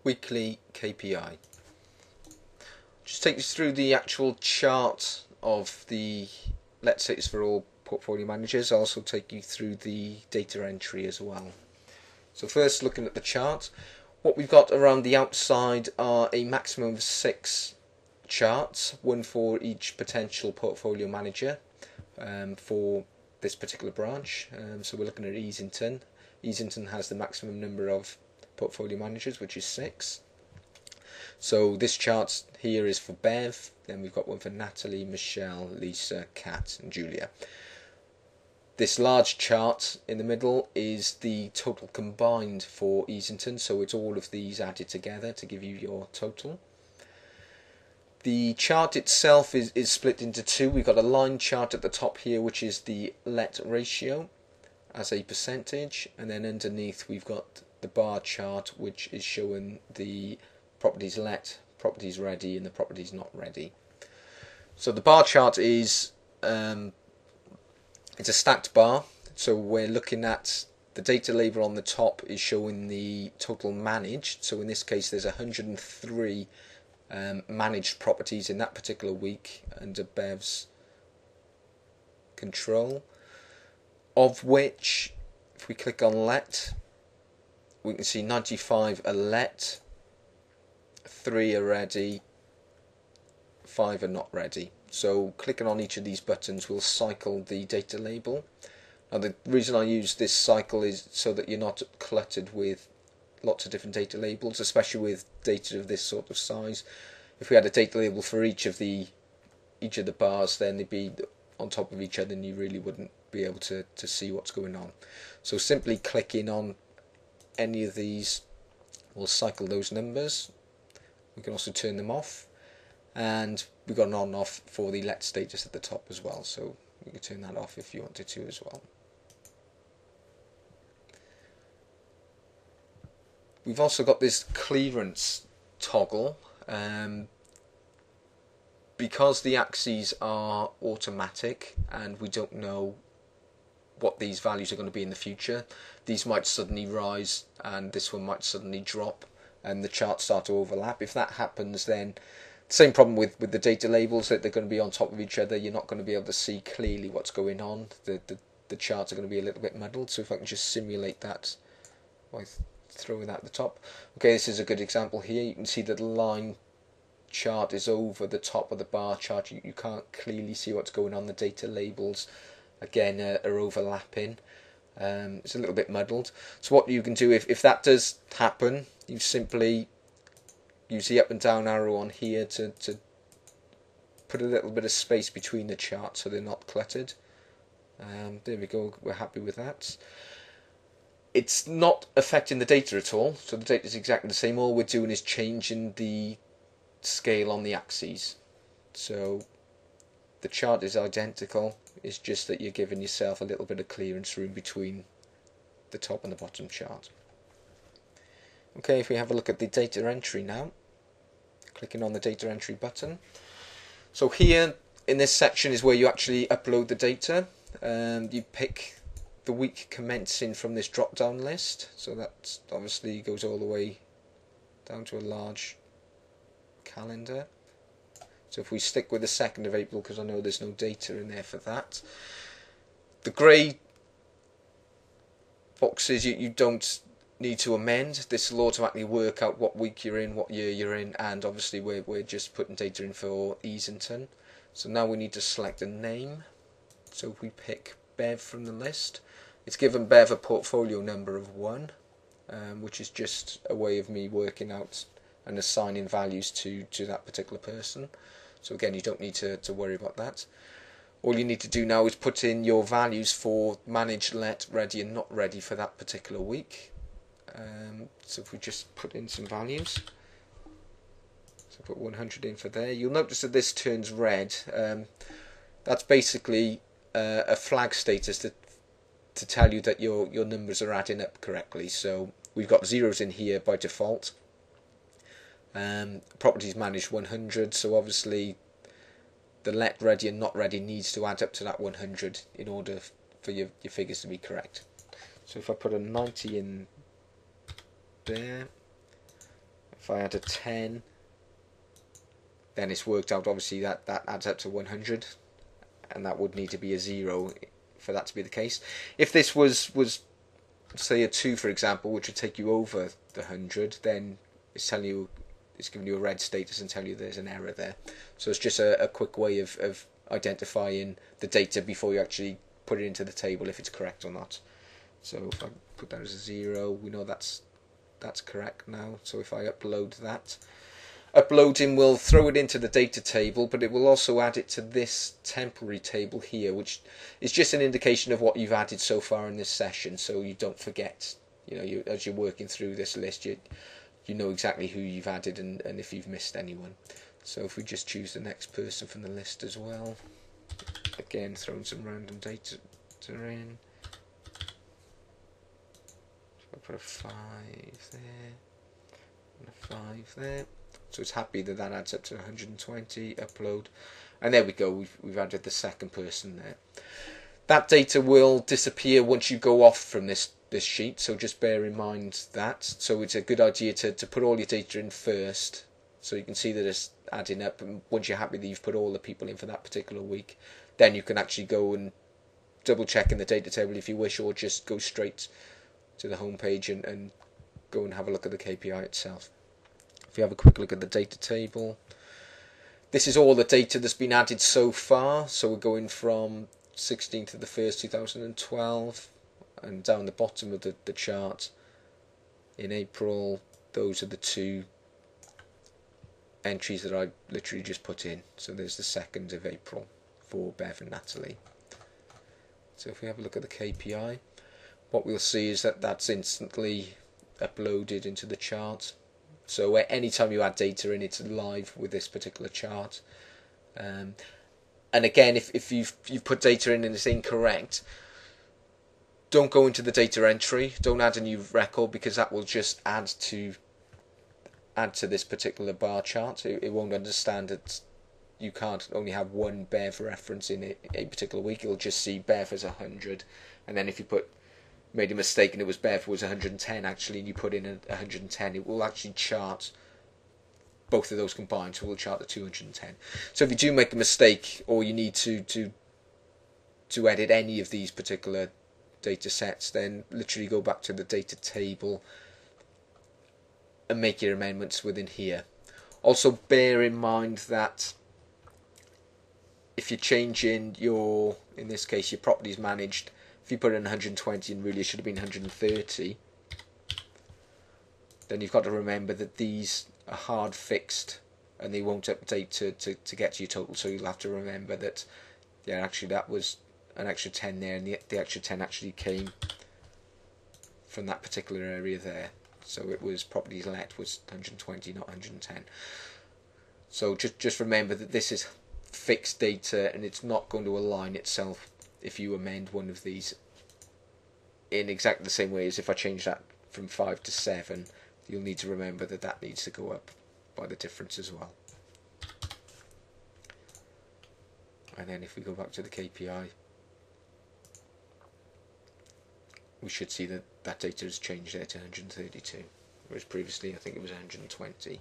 weekly KPI. Just take us through the actual chart of the, let's say it's for all portfolio managers. I'll also take you through the data entry as well. So first, looking at the chart, what we've got around the outside are a maximum of 6 charts, one for each potential portfolio manager for this particular branch. So we're looking at Easington. Easington has the maximum number of portfolio managers, which is 6. So this chart here is for Bev, then we've got one for Natalie, Michelle, Lisa, Kat and Julia. This large chart in the middle is the total combined for Easington, so it's all of these added together to give you your total. The chart itself is split into 2. We've got a line chart at the top here, which is the let ratio as a percentage, and then underneath we've got the bar chart, which is showing the properties let, properties ready and the properties not ready. So the bar chart is it's a stacked bar, so we're looking at the data label on the top is showing the total managed. So in this case there's 103 managed properties in that particular week under Bev's control, of which if we click on let, we can see 95 are let, 3 are ready, 5 are not ready. So clicking on each of these buttons will cycle the data label. Now the reason I use this cycle is so that you're not cluttered with lots of different data labels, especially with data of this sort of size. If we had a data label for each of the bars, then they'd be on top of each other and you really wouldn't be able to see what's going on. So simply clicking on any of these will cycle those numbers. We can also turn them off, and we've got an on off for the let status at the top as well, so we can turn that off if you wanted to as well. We've also got this clearance toggle. Because the axes are automatic and we don't know what these values are going to be in the future, these might suddenly rise and this one might suddenly drop and the charts start to overlap. If that happens, then same problem with the data labels, that they're going to be on top of each other. You're not going to be able to see clearly what's going on. The charts are going to be a little bit muddled. So if I can just simulate that by throwing that at the top. Okay, this is a good example here. You can see that the line chart is over the top of the bar chart. You can't clearly see what's going on. The data labels again are overlapping. It's a little bit muddled. So what you can do if that does happen, you simply use the up and down arrow on here to put a little bit of space between the charts so they're not cluttered. There we go, we're happy with that. It's not affecting the data at all, so the data is exactly the same. All we're doing is changing the scale on the axes. So the chart is identical, it's just that you're giving yourself a little bit of clearance room between the top and the bottom chart. Okay, if we have a look at the data entry now, clicking on the data entry button. So here in this section is where you actually upload the data. You pick the week commencing from this drop down list, so that obviously goes all the way down to a large calendar. So if we stick with the 2nd of April, because I know there's no data in there for that, the grey boxes you don't need to amend. This will automatically work out what week you're in, what year you're in, and obviously we're just putting data in for Easington. So now we need to select a name. So if we pick Bev from the list, it's given Bev a portfolio number of 1, which is just a way of me working out and assigning values to that particular person. So again, you don't need to worry about that. All you need to do now is put in your values for managed, let, ready and not ready for that particular week. So if we just put in some values, so put 100 in for there, you'll notice that this turns red. That's basically a flag status to tell you that your numbers are adding up correctly. So we've got zeros in here by default. Properties managed 100, so obviously the let, ready and not ready needs to add up to that 100 in order for your figures to be correct. So if I put a 90 in there, If I add a 10, then it's worked out, obviously that adds up to 100, and that would need to be a 0 for that to be the case. If this was say a 2, for example, which would take you over the 100, then it's telling you, it's giving you a red status and telling you there's an error there. So it's just a quick way of identifying the data before you actually put it into the table, if it's correct or not. So if I put that as a 0, we know that's correct now. So if I upload that, uploading will throw it into the data table, but it will also add it to this temporary table here, which is just an indication of what you've added so far in this session, so you don't forget. You know, as you're working through this list, you know exactly who you've added and if you've missed anyone. So if we just choose the next person from the list as well, again throwing some random data in. So I'll put a 5 there and a 5 there. So it's happy that adds up to 120, upload, and there we go, we've added the second person there. That data will disappear once you go off from this sheet, so just bear in mind that. So it's a good idea to put all your data in first, so you can see that it's adding up, and once you're happy that you've put all the people in for that particular week, then you can actually go and double check in the data table if you wish, or just go straight to the home page and go and have a look at the KPI itself. If you have a quick look at the data table, this is all the data that's been added so far. So we're going from 16th of the 1st, 2012, and down the bottom of the chart in April, those are the 2 entries that I literally just put in. So there's the 2nd of April for Bev and Natalie. So if we have a look at the KPI, what we'll see is that that's instantly uploaded into the chart. So anytime you add data in, it's live with this particular chart. And again, if you've put data in and it's incorrect, don't go into the data entry. Don't add a new record, because that will just add to this particular bar chart. It won't understand that you can't only have one Bev reference in a particular week. It'll just see Bev as 100, and then if you made a mistake and it was Bev was 110 actually, and you put in 110, it will actually chart both of those combined, so we'll chart the 210. So if you do make a mistake, or you need to edit any of these particular data sets, then literally go back to the data table and make your amendments within here. Also bear in mind that if you're changing in this case, your properties managed, if you put in 120 and really it should have been 130, then you've got to remember that these are hard fixed and they won't update to get to your total. So you'll have to remember that, yeah, actually that was an extra 10 there, and the extra 10 actually came from that particular area there. So it was properties let was 120, not 110. So just remember that this is fixed data and it's not going to align itself if you amend one of these in exactly the same way as if I change that from 5 to 7. You'll need to remember that needs to go up by the difference as well. And then if we go back to the KPI, we should see that data has changed there to 132, whereas previously I think it was 120.